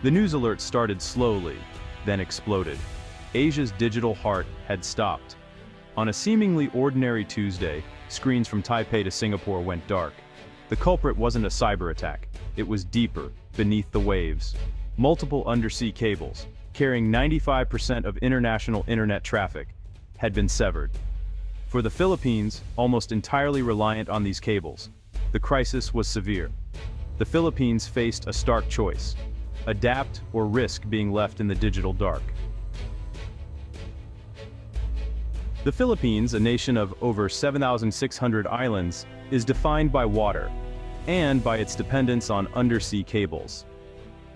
The news alert started slowly, then exploded. Asia's digital heart had stopped. On a seemingly ordinary Tuesday, screens from Taipei to Singapore went dark. The culprit wasn't a cyber attack. It was deeper, beneath the waves. Multiple undersea cables, carrying 95% of international internet traffic, had been severed. For the Philippines, almost entirely reliant on these cables, the crisis was severe. The Philippines faced a stark choice: adapt or risk being left in the digital dark. The Philippines, a nation of over 7,600 islands, is defined by water and by its dependence on undersea cables.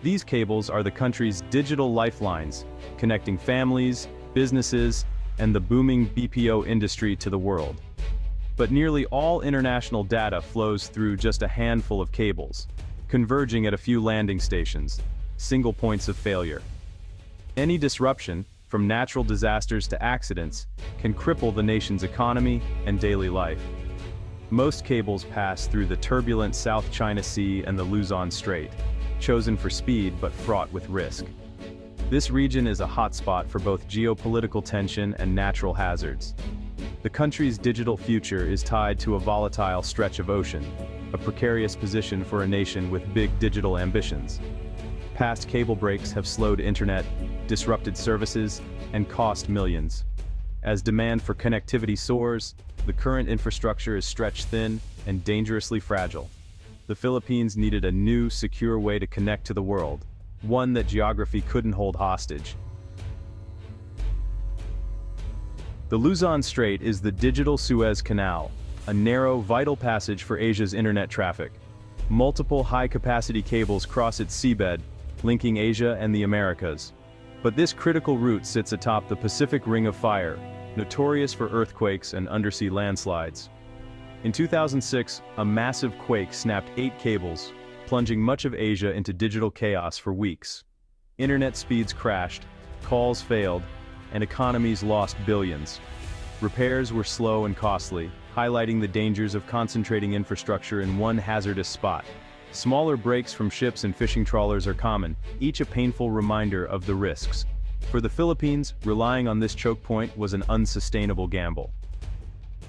These cables are the country's digital lifelines, connecting families, businesses, and the booming BPO industry to the world. But nearly all international data flows through just a handful of cables, converging at a few landing stations, single points of failure. Any disruption, from natural disasters to accidents, can cripple the nation's economy and daily life. Most cables pass through the turbulent South China Sea and the Luzon Strait, chosen for speed but fraught with risk. This region is a hotspot for both geopolitical tension and natural hazards. The country's digital future is tied to a volatile stretch of ocean, a precarious position for a nation with big digital ambitions. Past cable breaks have slowed internet, disrupted services, and cost millions. As demand for connectivity soars, the current infrastructure is stretched thin and dangerously fragile. The Philippines needed a new, secure way to connect to the world, one that geography couldn't hold hostage. The Luzon Strait is the digital Suez Canal, a narrow, vital passage for Asia's internet traffic. Multiple high-capacity cables cross its seabed, linking Asia and the Americas. But this critical route sits atop the Pacific Ring of Fire, notorious for earthquakes and undersea landslides. In 2006, a massive quake snapped 8 cables, plunging much of Asia into digital chaos for weeks. Internet speeds crashed, calls failed, and economies lost billions. Repairs were slow and costly, highlighting the dangers of concentrating infrastructure in one hazardous spot. Smaller breaks from ships and fishing trawlers are common, each a painful reminder of the risks. For the Philippines, relying on this choke point was an unsustainable gamble.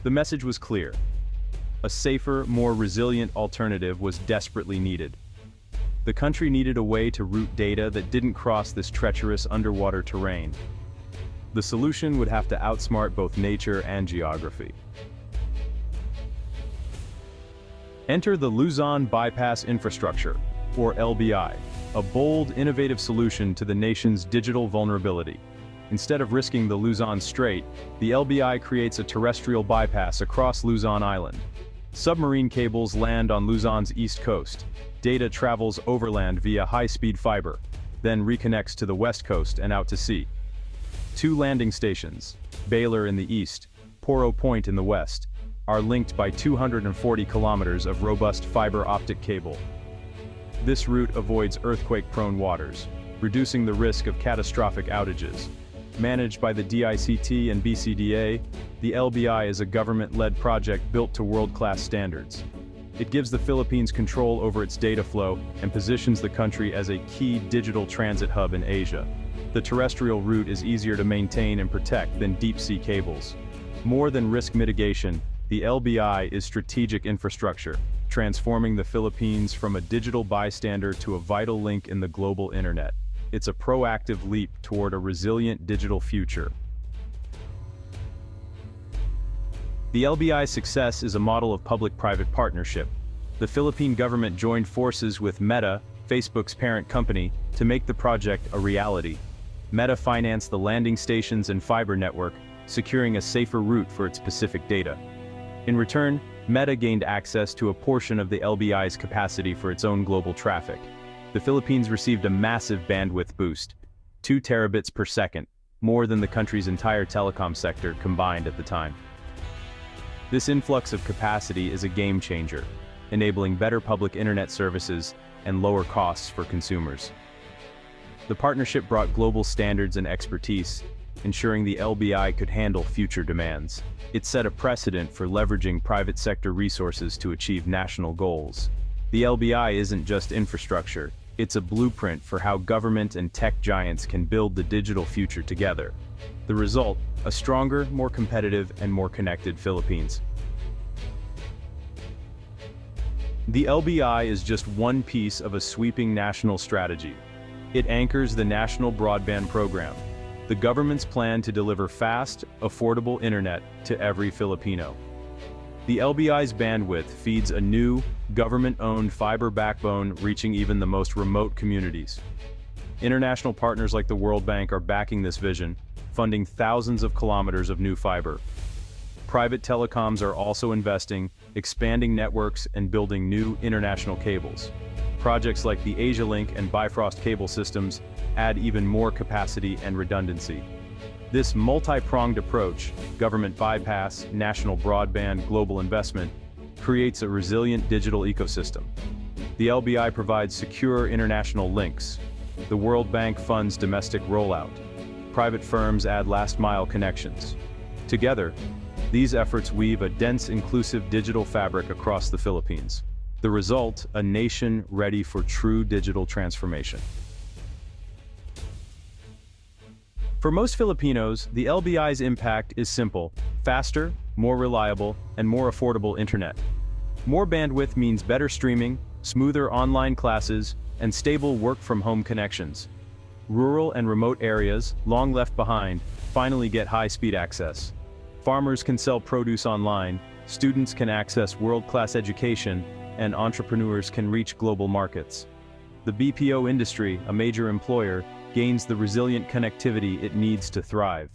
The message was clear. A safer, more resilient alternative was desperately needed. The country needed a way to route data that didn't cross this treacherous underwater terrain. The solution would have to outsmart both nature and geography. Enter the Luzon Bypass Infrastructure, or LBI, a bold, innovative solution to the nation's digital vulnerability. Instead of risking the Luzon Strait, the LBI creates a terrestrial bypass across Luzon Island. Submarine cables land on Luzon's east coast. Data travels overland via high-speed fiber, then reconnects to the west coast and out to sea. 2 landing stations, Baylor in the east, Poro Point in the west, are linked by 240 kilometers of robust fiber optic cable. This route avoids earthquake-prone waters, reducing the risk of catastrophic outages. Managed by the DICT and BCDA, the LBI is a government-led project built to world-class standards. It gives the Philippines control over its data flow and positions the country as a key digital transit hub in Asia. The terrestrial route is easier to maintain and protect than deep-sea cables. More than risk mitigation, the LBI is strategic infrastructure, transforming the Philippines from a digital bystander to a vital link in the global internet. It's a proactive leap toward a resilient digital future. The LBI's success is a model of public-private partnership. The Philippine government joined forces with Meta, Facebook's parent company, to make the project a reality. Meta financed the landing stations and fiber network, securing a safer route for its Pacific data. In return, Meta gained access to a portion of the LBI's capacity for its own global traffic. The Philippines received a massive bandwidth boost, 2 terabits per second, more than the country's entire telecom sector combined at the time. This influx of capacity is a game changer, enabling better public internet services and lower costs for consumers. The partnership brought global standards and expertise, ensuring the LBI could handle future demands. It set a precedent for leveraging private sector resources to achieve national goals. The LBI isn't just infrastructure, it's a blueprint for how government and tech giants can build the digital future together. The result, a stronger, more competitive, and more connected Philippines. The LBI is just one piece of a sweeping national strategy. It anchors the National Broadband Program, the government's plan to deliver fast, affordable internet to every Filipino. The LBI's bandwidth feeds a new, government-owned fiber backbone reaching even the most remote communities. International partners like the World Bank are backing this vision, funding thousands of kilometers of new fiber. Private telecoms are also investing, expanding networks and building new international cables. Projects like the Asia Link and Bifrost cable systems add even more capacity and redundancy. This multi-pronged approach, government bypass, national broadband, global investment, creates a resilient digital ecosystem. The LBI provides secure international links. The World Bank funds domestic rollout. Private firms add last-mile connections. Together, these efforts weave a dense, inclusive digital fabric across the Philippines. The result, a nation ready for true digital transformation. For most Filipinos, the LBI's impact is simple: faster, more reliable, and more affordable internet. More bandwidth means better streaming, smoother online classes, and stable work-from-home connections. Rural and remote areas, long left behind, finally get high-speed access. Farmers can sell produce online, students can access world-class education, and entrepreneurs can reach global markets. The BPO industry, a major employer, gains the resilient connectivity it needs to thrive.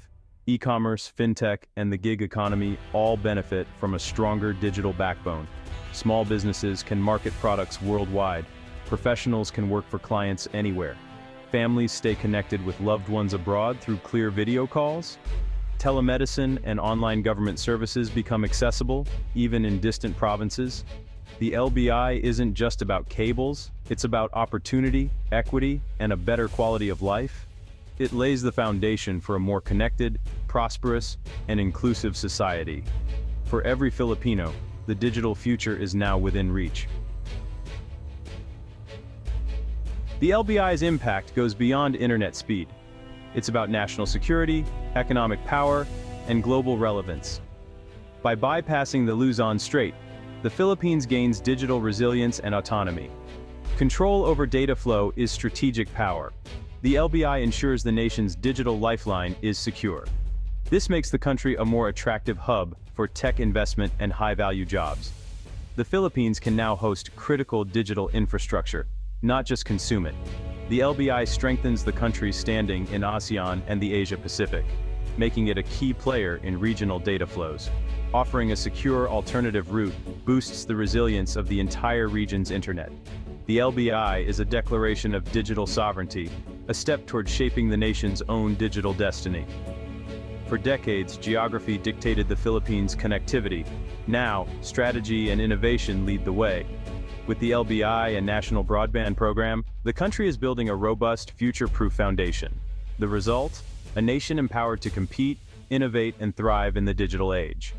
E-commerce, fintech, and the gig economy all benefit from a stronger digital backbone. Small businesses can market products worldwide. Professionals can work for clients anywhere. Families stay connected with loved ones abroad through clear video calls. Telemedicine and online government services become accessible, even in distant provinces. The LBI isn't just about cables, it's about opportunity, equity, and a better quality of life. It lays the foundation for a more connected, prosperous, and inclusive society. For every Filipino, the digital future is now within reach. The LBI's impact goes beyond internet speed. It's about national security, economic power, and global relevance. By bypassing the Luzon Strait, the Philippines gains digital resilience and autonomy. Control over data flow is strategic power. The LBI ensures the nation's digital lifeline is secure. This makes the country a more attractive hub for tech investment and high-value jobs. The Philippines can now host critical digital infrastructure, not just consume it. The LBI strengthens the country's standing in ASEAN and the Asia-Pacific, making it a key player in regional data flows. Offering a secure alternative route boosts the resilience of the entire region's internet. The LBI is a declaration of digital sovereignty, a step toward shaping the nation's own digital destiny. For decades, geography dictated the Philippines' connectivity. Now, strategy and innovation lead the way. With the LBI and National Broadband Program, the country is building a robust, future-proof foundation. The result? A nation empowered to compete, innovate, and thrive in the digital age.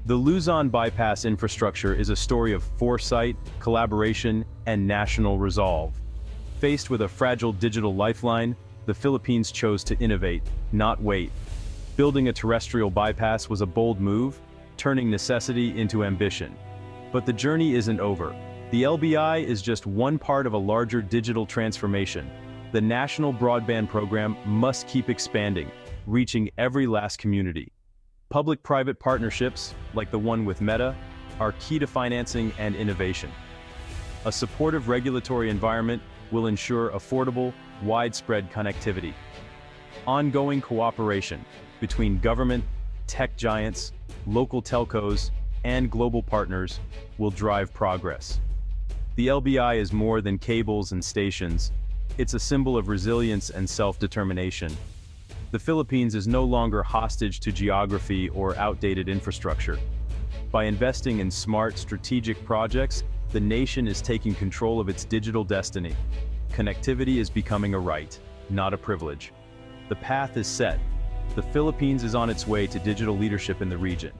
The Luzon bypass infrastructure is a story of foresight, collaboration, and national resolve. Faced with a fragile digital lifeline, the Philippines chose to innovate, not wait. Building a terrestrial bypass was a bold move, turning necessity into ambition. But the journey isn't over. The LBI is just one part of a larger digital transformation. The National Broadband Program must keep expanding, reaching every last community. Public-private partnerships, like the one with Meta, are key to financing and innovation. A supportive regulatory environment will ensure affordable, widespread connectivity. Ongoing cooperation between government, tech giants, local telcos, and global partners will drive progress. The LBI is more than cables and stations. It's a symbol of resilience and self-determination. The Philippines is no longer hostage to geography or outdated infrastructure. By investing in smart, strategic projects, the nation is taking control of its digital destiny. Connectivity is becoming a right, not a privilege. The path is set. The Philippines is on its way to digital leadership in the region.